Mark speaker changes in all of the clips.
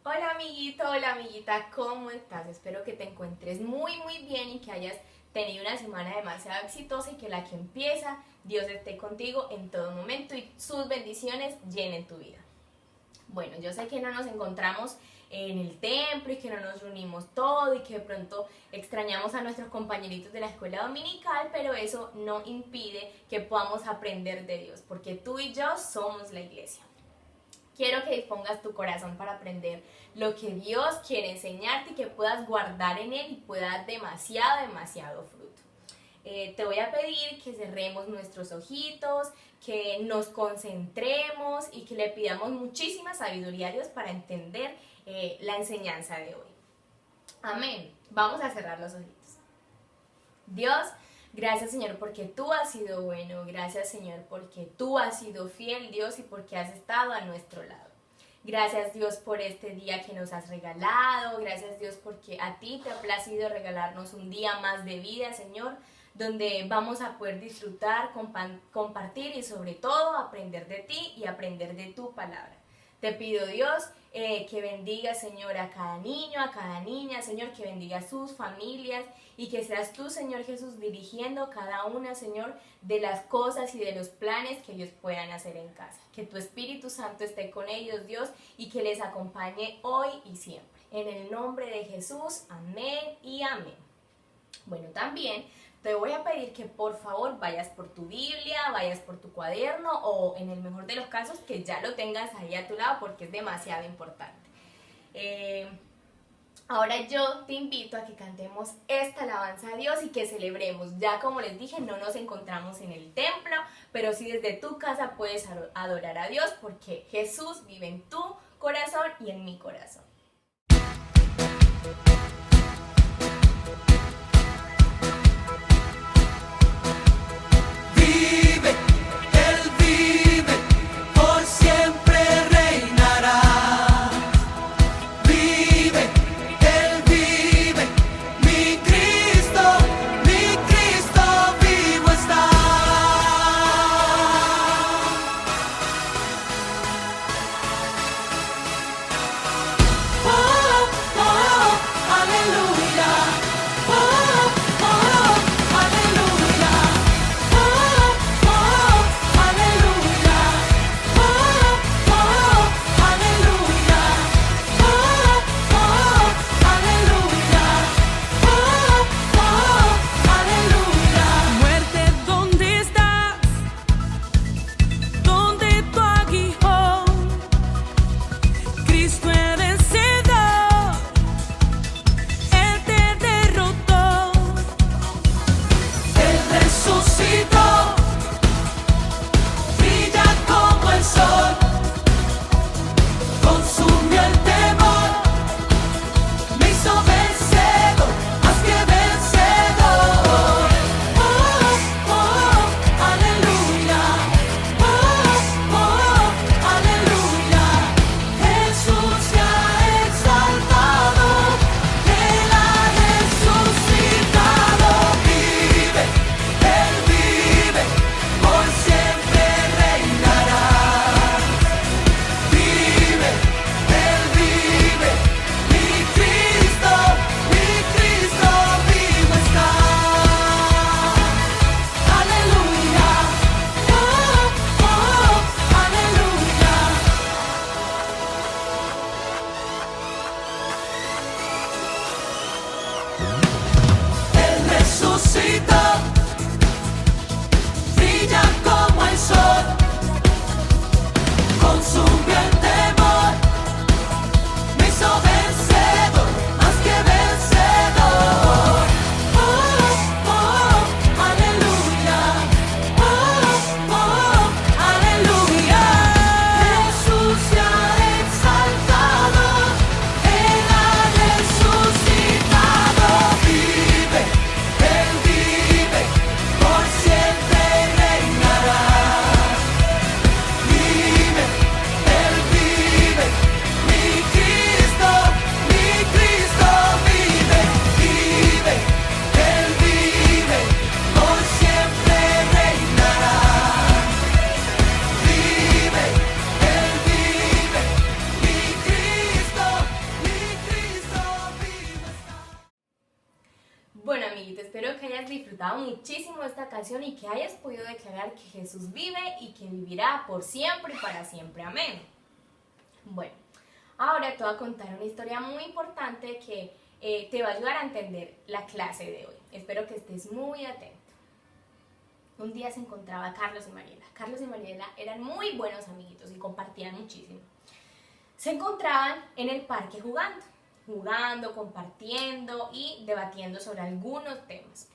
Speaker 1: Hola amiguito, hola amiguita, ¿cómo estás? Espero que te encuentres muy bien y que hayas tenido una semana demasiado exitosa y que la que empieza, Dios esté contigo en todo momento y sus bendiciones llenen tu vida. Bueno, yo sé que no nos encontramos en el templo y que no nos reunimos todo y que de pronto extrañamos a nuestros compañeritos de la escuela dominical, pero eso no impide que podamos aprender de Dios, porque tú y yo somos la iglesia. Quiero que dispongas tu corazón para aprender lo que Dios quiere enseñarte y que puedas guardar en Él y pueda dar demasiado fruto. Te voy a pedir que cerremos nuestros ojitos, que nos concentremos y que le pidamos muchísima sabiduría a Dios para entender la enseñanza de hoy. Amén. Vamos a cerrar los ojitos. Dios, gracias Señor porque tú has sido bueno, gracias Señor porque tú has sido fiel Dios y porque has estado a nuestro lado. Gracias Dios por este día que nos has regalado, gracias Dios porque a ti te ha placido regalarnos un día más de vida Señor, donde vamos a poder disfrutar, compartir y sobre todo aprender de ti y aprender de tu palabra. Te pido Dios que bendiga Señor a cada niño, a cada niña, Señor, que bendiga a sus familias y que seas tú Señor Jesús dirigiendo cada una Señor de las cosas y de los planes que ellos puedan hacer en casa. Que tu Espíritu Santo esté con ellos Dios y que les acompañe hoy y siempre. En el nombre de Jesús, amén y amén. Bueno, también te voy a pedir que por favor vayas por tu Biblia, vayas por tu cuaderno o en el mejor de los casos que ya lo tengas ahí a tu lado porque es demasiado importante. Ahora yo te invito a que cantemos esta alabanza a Dios y que celebremos. Ya como les dije, no nos encontramos en el templo, pero sí desde tu casa puedes adorar a Dios porque Jesús vive en tu corazón y en mi corazón. disfrutado muchísimo esta canción y que hayas podido declarar que Jesús vive y que vivirá por siempre y para siempre. Amén. Bueno, ahora te voy a contar una historia muy importante que te va a ayudar a entender la clase de hoy. Espero que estés muy atento. Un día se encontraba Carlos y Mariela. Carlos y Mariela eran muy buenos amiguitos y compartían muchísimo. Se encontraban en el parque jugando, compartiendo y debatiendo sobre algunos temas.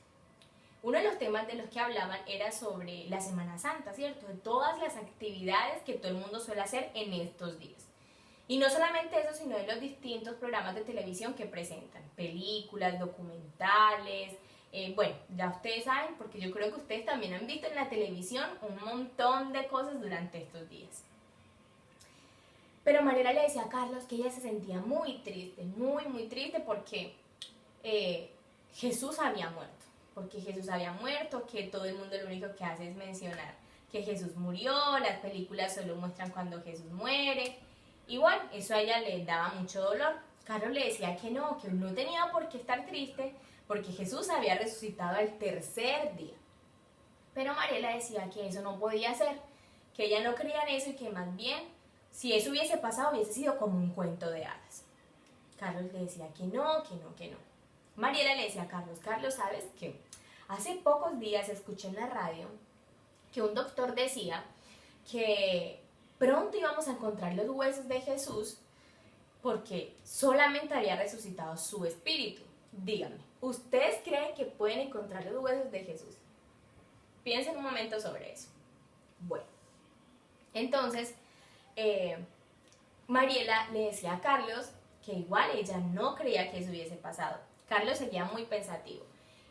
Speaker 1: Uno de los temas de los que hablaban era sobre la Semana Santa, ¿cierto? De todas las actividades que todo el mundo suele hacer en estos días. Y no solamente eso, sino de los distintos programas de televisión que presentan, películas, documentales, bueno, ya ustedes saben, porque yo creo que ustedes también han visto en la televisión un montón de cosas durante estos días. Pero Mariela le decía a Carlos que ella se sentía muy triste porque Jesús había muerto, que todo el mundo lo único que hace es mencionar que Jesús murió, las películas solo muestran cuando Jesús muere, y bueno, eso a ella le daba mucho dolor. Carlos le decía que no tenía por qué estar triste, porque Jesús había resucitado al tercer día. Pero Mariela decía que eso no podía ser, que ella no creía en eso y que más bien, si eso hubiese pasado, hubiese sido como un cuento de hadas. Carlos le decía que no. Mariela le decía a Carlos, ¿sabes qué? Hace pocos días escuché en la radio que un doctor decía que pronto íbamos a encontrar los huesos de Jesús porque solamente había resucitado su espíritu. Díganme, ¿ustedes creen que pueden encontrar los huesos de Jesús? Piensen un momento sobre eso. Bueno, entonces Mariela le decía a Carlos que igual ella no creía que eso hubiese pasado. Carlos seguía muy pensativo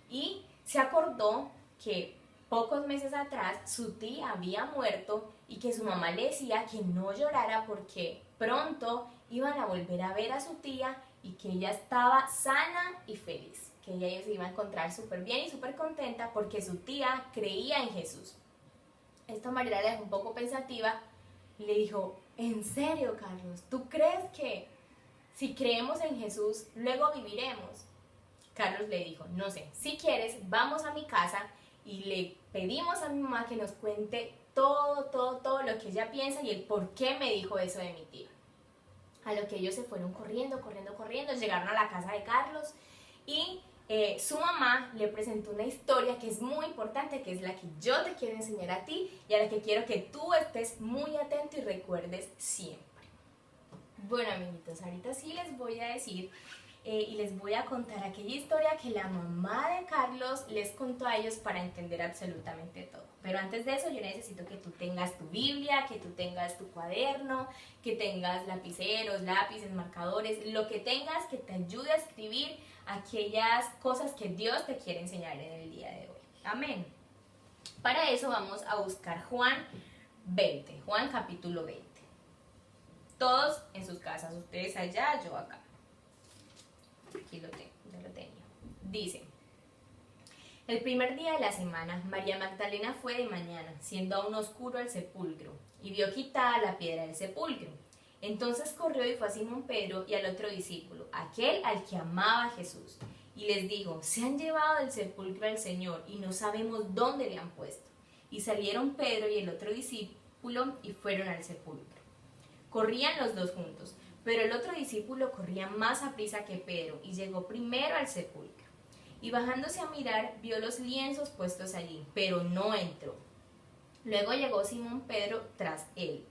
Speaker 1: y se acordó que pocos meses atrás su tía había muerto y que su mamá le decía que no llorara porque pronto iban a volver a ver a su tía y que ella estaba sana y feliz, que ella se iba a encontrar súper bien y súper contenta porque su tía creía en Jesús. Esto Mariela la dejó un poco pensativa y le dijo, ¿en serio, Carlos? ¿Tú crees que si creemos en Jesús luego viviremos? Carlos le dijo, no sé, si quieres vamos a mi casa y le pedimos a mi mamá que nos cuente todo lo que ella piensa y el por qué me dijo eso de mi tía. A lo que ellos se fueron corriendo, llegaron a la casa de Carlos y su mamá le presentó una historia que es muy importante, que es la que yo te quiero enseñar a ti y a la que quiero que tú estés muy atento y recuerdes siempre. Bueno, amiguitos, ahorita sí les voy a decir y les voy a contar aquella historia que la mamá de Carlos les contó a ellos para entender absolutamente todo. Pero antes de eso yo necesito que tú tengas tu Biblia, que tú tengas tu cuaderno, que tengas lapiceros, lápices, marcadores, lo que tengas que te ayude a escribir aquellas cosas que Dios te quiere enseñar en el día de hoy. Amén. Para eso vamos a buscar Juan capítulo 20. Todos en sus casas, ustedes allá, yo acá. Aquí lo tengo, ya lo tenía. Dice, el primer día de la semana, María Magdalena fue de mañana, siendo aún oscuro el sepulcro, y vio quitada la piedra del sepulcro. Entonces corrió y fue a Simón Pedro y al otro discípulo, aquel al que amaba a Jesús, y les dijo, se han llevado del sepulcro al Señor y no sabemos dónde le han puesto. Y salieron Pedro y el otro discípulo y fueron al sepulcro. Corrían los dos juntos, pero el otro discípulo corría más aprisa que Pedro y llegó primero al sepulcro. Y bajándose a mirar, vio los lienzos puestos allí, pero no entró. Luego llegó Simón Pedro tras él.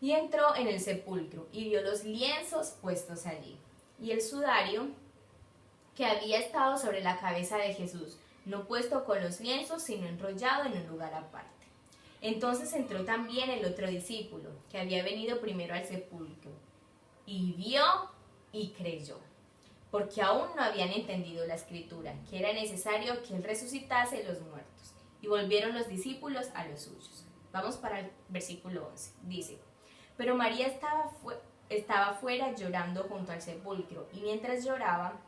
Speaker 1: Y entró en el sepulcro y vio los lienzos puestos allí. Y el sudario que había estado sobre la cabeza de Jesús, no puesto con los lienzos, sino enrollado en un lugar aparte. Entonces entró también el otro discípulo, que había venido primero al sepulcro, y vio y creyó, porque aún no habían entendido la escritura, que era necesario que él resucitase de los muertos. Y volvieron los discípulos a los suyos. Vamos para el versículo 11. Dice, pero María estaba fuera llorando junto al sepulcro, y mientras lloraba,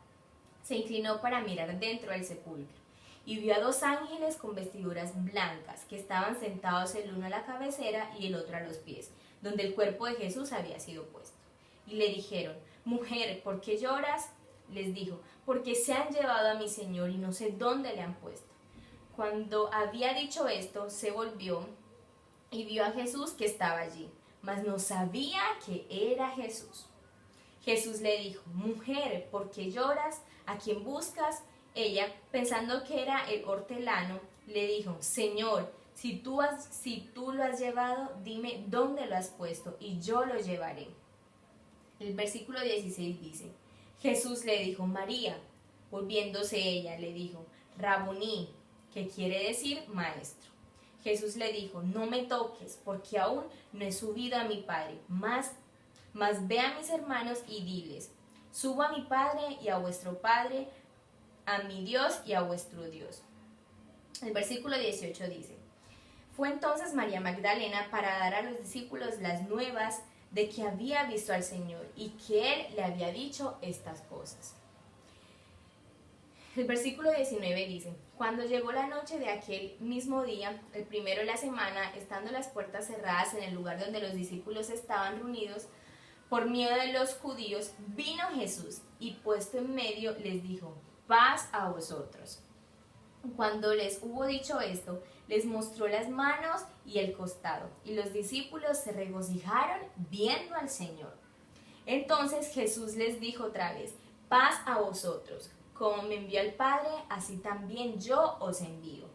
Speaker 1: se inclinó para mirar dentro del sepulcro, y vio a dos ángeles con vestiduras blancas, que estaban sentados el uno a la cabecera y el otro a los pies, donde el cuerpo de Jesús había sido puesto. Y le dijeron, mujer, ¿por qué lloras? Les dijo, porque se han llevado a mi Señor y no sé dónde le han puesto. Cuando había dicho esto, se volvió y vio a Jesús que estaba allí, mas no sabía que era Jesús. Jesús le dijo: mujer, ¿por qué lloras? ¿A quién buscas? Ella, pensando que era el hortelano, le dijo: Señor, si tú lo has llevado, dime dónde lo has puesto y yo lo llevaré. El versículo 16 dice: Jesús le dijo: María. Volviéndose ella, le dijo: Rabuní, que quiere decir maestro. Jesús le dijo: no me toques, porque aún no he subido a mi Padre, mas ve a mis hermanos y diles: subo a mi Padre y a vuestro Padre, a mi Dios y a vuestro Dios. El versículo 18 dice: fue entonces María Magdalena para dar a los discípulos las nuevas de que había visto al Señor y que Él le había dicho estas cosas. El versículo 19 dice: cuando llegó la noche de aquel mismo día, el primero de la semana, estando las puertas cerradas en el lugar donde los discípulos estaban reunidos, por miedo de los judíos, vino Jesús y puesto en medio les dijo: paz a vosotros. Cuando les hubo dicho esto, les mostró las manos y el costado, y los discípulos se regocijaron viendo al Señor. Entonces Jesús les dijo otra vez: paz a vosotros. Como me envió el Padre, así también yo os envío.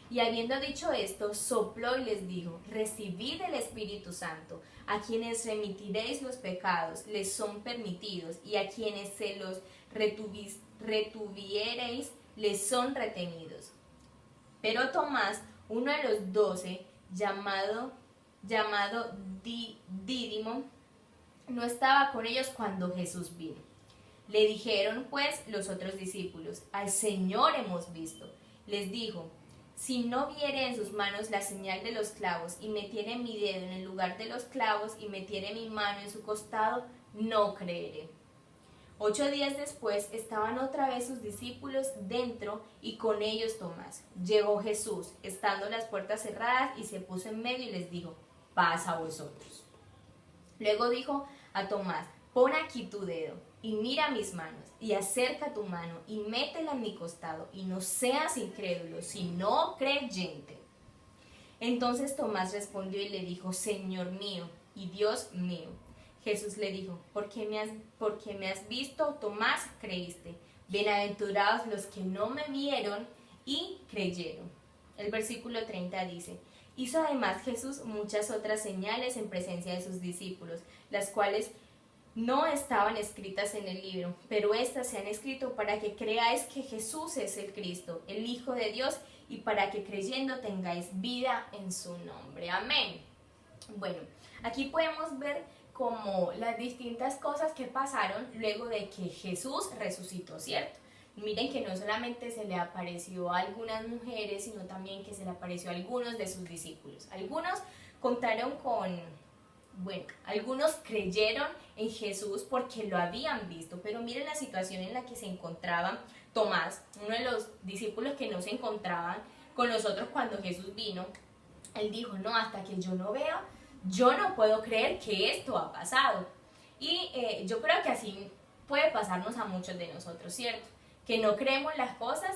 Speaker 1: Y habiendo dicho esto, sopló y les dijo: recibid el Espíritu Santo. A quienes remitiréis los pecados, les son permitidos, y a quienes se los retuviereis, les son retenidos. Pero Tomás, uno de los 12, llamado Dídimo, no estaba con ellos cuando Jesús vino. Le dijeron pues los otros discípulos: al Señor hemos visto. Les dijo: si no viere en sus manos la señal de los clavos, y metiere mi dedo en el lugar de los clavos, y metiere mi mano en su costado, no creeré. 8 días después estaban otra vez sus discípulos dentro, y con ellos Tomás. Llegó Jesús, estando las puertas cerradas, y se puso en medio y les dijo: paz a vosotros. Luego dijo a Tomás: pon aquí tu dedo y mira mis manos, y acerca tu mano y métela en mi costado, y no seas incrédulo, sino creyente. Entonces Tomás respondió y le dijo: Señor mío y Dios mío. Jesús le dijo: porque me has visto, Tomás, creíste. Bienaventurados los que no me vieron y creyeron. El versículo 30 dice: hizo además Jesús muchas otras señales en presencia de sus discípulos, las cuales no estaban escritas en el libro, pero estas se han escrito para que creáis que Jesús es el Cristo, el Hijo de Dios, y para que creyendo tengáis vida en su nombre. Amén. Bueno, aquí podemos ver como las distintas cosas que pasaron luego de que Jesús resucitó, ¿cierto? Miren que no solamente se le apareció a algunas mujeres, sino también que se le apareció a algunos de sus discípulos. Algunos contaron algunos creyeron en Jesús porque lo habían visto, pero miren la situación en la que se encontraba Tomás, uno de los discípulos que no se encontraban con nosotros cuando Jesús vino. Él dijo: no, hasta que yo no vea, yo no puedo creer que esto ha pasado. Y yo creo que así puede pasarnos a muchos de nosotros, ¿cierto? Que no creemos las cosas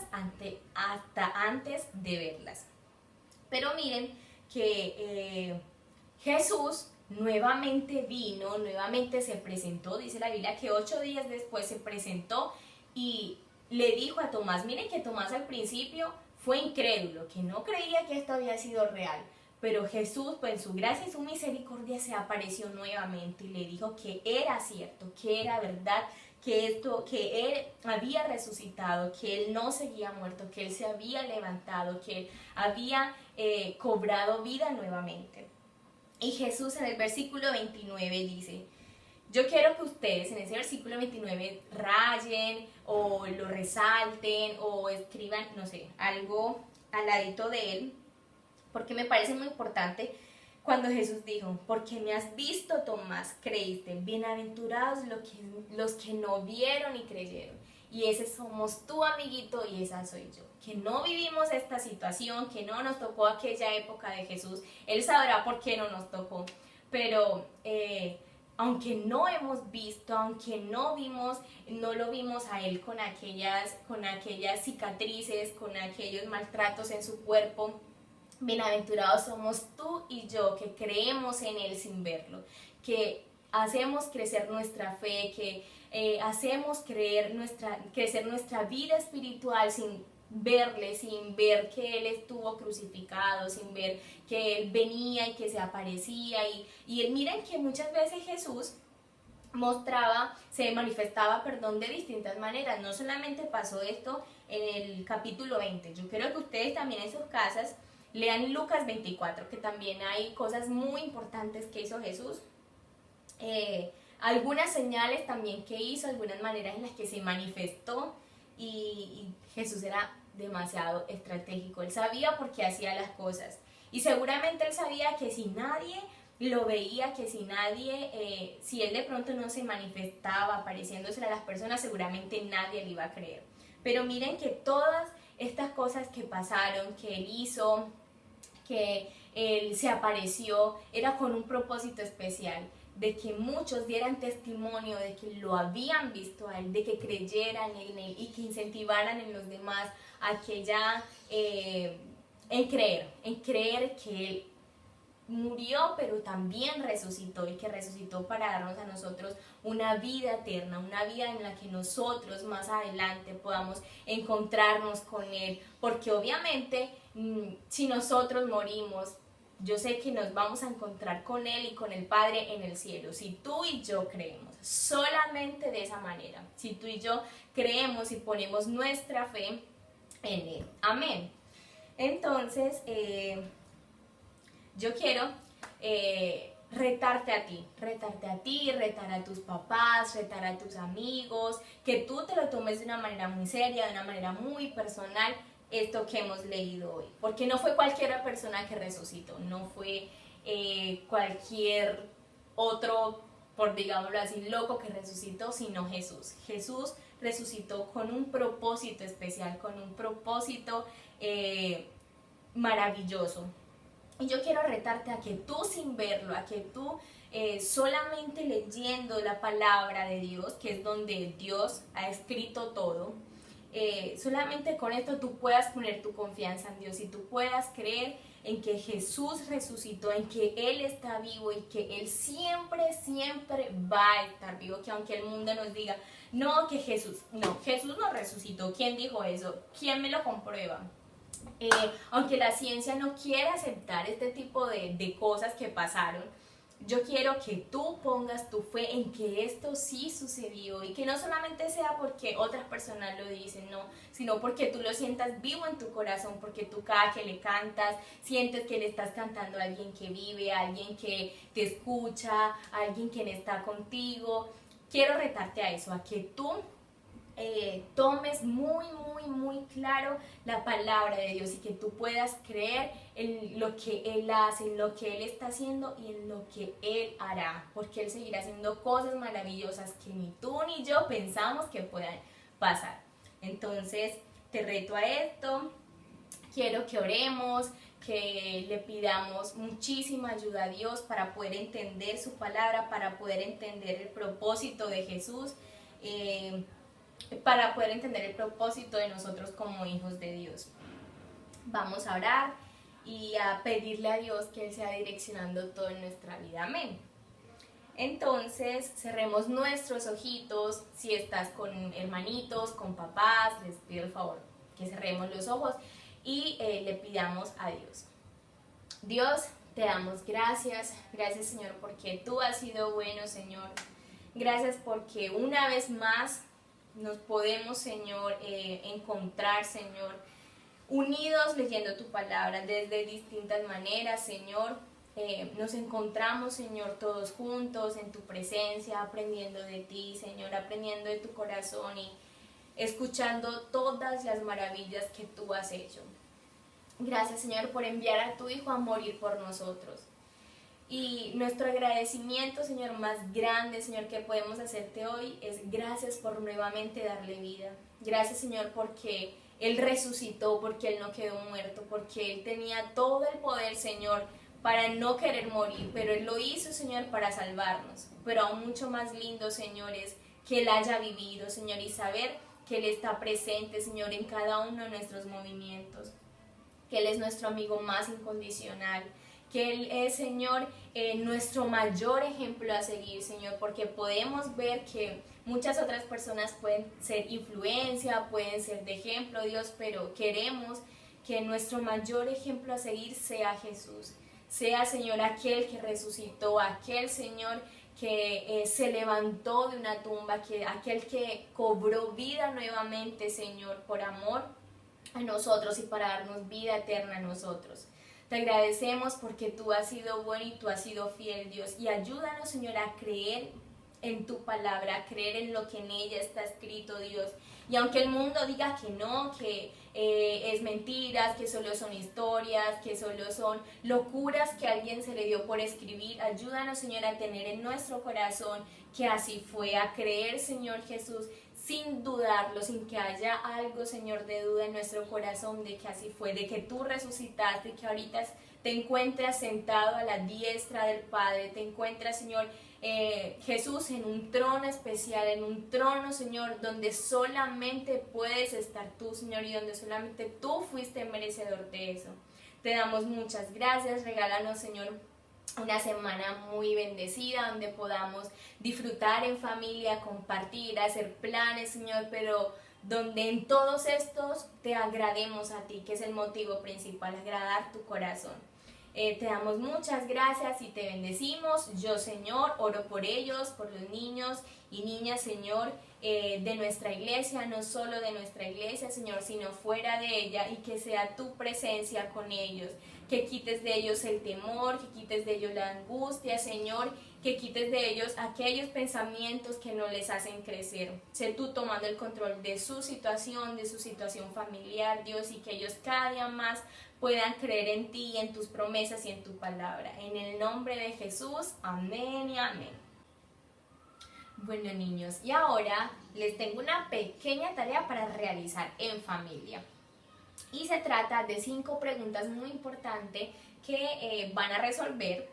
Speaker 1: hasta antes de verlas. Pero miren que Jesús nuevamente vino, nuevamente se presentó. Dice la Biblia que 8 días después se presentó y le dijo a Tomás, miren que Tomás al principio fue incrédulo, que no creía que esto había sido real, pero Jesús, pues en su gracia y su misericordia, se apareció nuevamente y le dijo que era cierto, que era verdad, que él había resucitado, que él no seguía muerto, que él se había levantado, que él había cobrado vida nuevamente. Y Jesús en el versículo 29 dice: yo quiero que ustedes en ese versículo 29 rayen o lo resalten o escriban, no sé, algo al ladito de él, porque me parece muy importante cuando Jesús dijo: porque me has visto, Tomás, creíste. Bienaventurados los que no vieron y creyeron. Y ese somos tú, amiguito, y esa soy yo. Que no vivimos esta situación, que no nos tocó aquella época de Jesús. Él sabrá por qué no nos tocó. Pero aunque no hemos visto, aunque no lo vimos a Él con aquellas cicatrices, con aquellos maltratos en su cuerpo, bienaventurados somos tú y yo que creemos en Él sin verlo, que hacemos crecer nuestra fe, que hacemos crecer nuestra vida espiritual sin verle, sin ver que Él estuvo crucificado, sin ver que Él venía y que se aparecía. Y miren que muchas veces Jesús se manifestaba, de distintas maneras. No solamente pasó esto en el capítulo 20, yo quiero que ustedes también en sus casas lean Lucas 24, que también hay cosas muy importantes que hizo Jesús. Algunas señales también que hizo, algunas maneras en las que se manifestó, y Jesús era demasiado estratégico. Él sabía por qué hacía las cosas, y seguramente él sabía que si nadie lo veía, que si él de pronto no se manifestaba apareciéndose a las personas, seguramente nadie le iba a creer. Pero miren que todas estas cosas que pasaron, que él hizo, que él se apareció, era con un propósito especial, de que muchos dieran testimonio de que lo habían visto a él, de que creyeran en él y que incentivaran en los demás a que en creer que él murió, pero también resucitó, y que resucitó para darnos a nosotros una vida eterna, una vida en la que nosotros más adelante podamos encontrarnos con Él, porque obviamente si nosotros morimos, yo sé que nos vamos a encontrar con Él y con el Padre en el cielo, si tú y yo creemos, solamente de esa manera, si tú y yo creemos y ponemos nuestra fe en Él. Amén. Entonces, yo quiero retarte a ti, retar a tus papás, retar a tus amigos, que tú te lo tomes de una manera muy seria, de una manera muy personal, esto que hemos leído hoy. Porque no fue cualquier persona que resucitó, no fue cualquier otro, por digámoslo así, loco que resucitó, sino Jesús. Jesús resucitó con un propósito especial, con un propósito maravilloso. Y yo quiero retarte a que tú, sin verlo, a que tú solamente leyendo la palabra de Dios, que es donde Dios ha escrito todo, solamente con esto tú puedas poner tu confianza en Dios y tú puedas creer en que Jesús resucitó, en que Él está vivo y que Él siempre va a estar vivo. Que aunque el mundo nos diga, no, que Jesús no resucitó, ¿quién dijo eso? ¿Quién me lo comprueba? Aunque la ciencia no quiera aceptar este tipo de cosas que pasaron, yo quiero que tú pongas tu fe en que esto sí sucedió, y que no solamente sea porque otras personas lo dicen, no, sino porque tú lo sientas vivo en tu corazón, porque tú cada que le cantas, sientes que le estás cantando a alguien que vive, a alguien que te escucha, a alguien quien está contigo. Quiero retarte a eso, a que tú tomes muy claro la palabra de Dios y que tú puedas creer en lo que Él hace, en lo que Él está haciendo y en lo que Él hará, porque Él seguirá haciendo cosas maravillosas que ni tú ni yo pensamos que puedan pasar. Entonces te reto a esto, quiero que oremos, que le pidamos muchísima ayuda a Dios para poder entender su palabra, para poder entender el propósito de Jesús, para poder entender el propósito de nosotros como hijos de Dios. Vamos a orar y a pedirle a Dios que Él sea direccionando todo en nuestra vida. Amén. Entonces cerremos nuestros ojitos. Si estás con hermanitos, con papás, les pido el favor que cerremos los ojos y le pidamos a Dios. Dios, te damos gracias Señor, porque tú has sido bueno, Señor. Gracias porque una vez más nos podemos, Señor, encontrar, Señor, unidos leyendo tu palabra desde distintas maneras, Señor. Nos encontramos, Señor, todos juntos en tu presencia, aprendiendo de ti, Señor, aprendiendo de tu corazón y escuchando todas las maravillas que tú has hecho. Gracias, Señor, por enviar a tu Hijo a morir por nosotros. Y nuestro agradecimiento, Señor, más grande, Señor, que podemos hacerte hoy es gracias por nuevamente darle vida. Gracias, Señor, porque Él resucitó, porque Él no quedó muerto, porque Él tenía todo el poder, Señor, para no querer morir, pero Él lo hizo, Señor, para salvarnos. Pero aún mucho más lindo, Señor, es que Él haya vivido, Señor, y saber que Él está presente, Señor, en cada uno de nuestros movimientos, que Él es nuestro amigo más incondicional, que Él es, Señor, nuestro mayor ejemplo a seguir, Señor, porque podemos ver que muchas otras personas pueden ser influencia, pueden ser de ejemplo, Dios, pero queremos que nuestro mayor ejemplo a seguir sea Jesús, sea, Señor, aquel que resucitó, aquel, Señor, que se levantó de una tumba, aquel que cobró vida nuevamente, Señor, por amor a nosotros y para darnos vida eterna a nosotros. Te agradecemos porque tú has sido bueno y tú has sido fiel, Dios, y ayúdanos, Señor, a creer en tu palabra, a creer en lo que en ella está escrito, Dios. Y aunque el mundo diga que no, que es mentiras, que solo son historias, que solo son locuras que a alguien se le dio por escribir, ayúdanos, Señor, a tener en nuestro corazón que así fue, a creer, Señor Jesús, sin dudarlo, sin que haya algo, Señor, de duda en nuestro corazón de que así fue, de que tú resucitaste, que ahorita te encuentras sentado a la diestra del Padre, te encuentras, Señor, Jesús, en un trono especial, en un trono, Señor, donde solamente puedes estar tú, Señor, y donde solamente tú fuiste merecedor de eso. Te damos muchas gracias, regálanos, Señor, una semana muy bendecida donde podamos disfrutar en familia, compartir, hacer planes, Señor, pero donde en todos estos te agrademos a ti, que es el motivo principal, agradar tu corazón. Te damos muchas gracias y te bendecimos. Yo, Señor, oro por ellos, por los niños y niñas, Señor, de nuestra iglesia, no solo de nuestra iglesia, Señor, sino fuera de ella, y que sea tu presencia con ellos, que quites de ellos el temor, que quites de ellos la angustia, Señor, que quites de ellos aquellos pensamientos que no les hacen crecer. Sé tú tomando el control de su situación familiar, Dios, y que ellos cada día más puedan creer en ti, en tus promesas y en tu palabra. En el nombre de Jesús, amén y amén. Bueno, niños, y ahora les tengo una pequeña tarea para realizar en familia. Y se trata de 5 preguntas muy importantes que van a resolver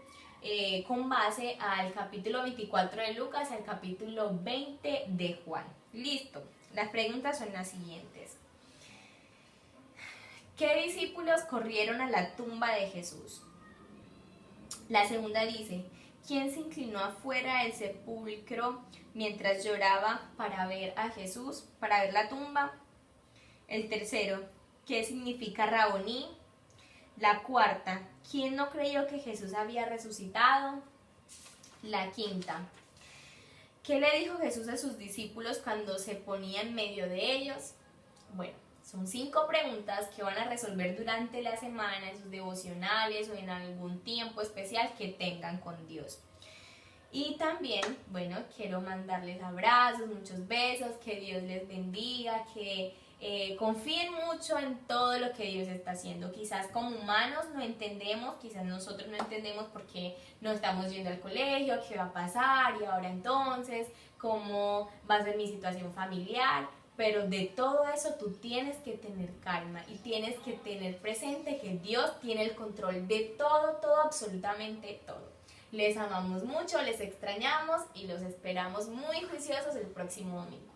Speaker 1: con base al capítulo 24 de Lucas, al capítulo 20 de Juan. Listo, las preguntas son las siguientes. ¿Qué discípulos corrieron a la tumba de Jesús? La segunda dice, ¿quién se inclinó afuera del sepulcro mientras lloraba para ver a Jesús, para ver la tumba? El tercero, ¿qué significa Raboní? La cuarta, ¿quién no creyó que Jesús había resucitado? La quinta, ¿qué le dijo Jesús a sus discípulos cuando se ponía en medio de ellos? Bueno, son 5 preguntas que van a resolver durante la semana en sus devocionales o en algún tiempo especial que tengan con Dios. Y también, bueno, quiero mandarles abrazos, muchos besos, que Dios les bendiga, que confíen mucho en todo lo que Dios está haciendo. Quizás como humanos no entendemos, quizás nosotros no entendemos por qué no estamos yendo al colegio, qué va a pasar y ahora entonces, cómo va a ser mi situación familiar. Pero de todo eso tú tienes que tener calma y tienes que tener presente que Dios tiene el control de todo, absolutamente todo. Les amamos mucho, les extrañamos y los esperamos muy juiciosos el próximo domingo.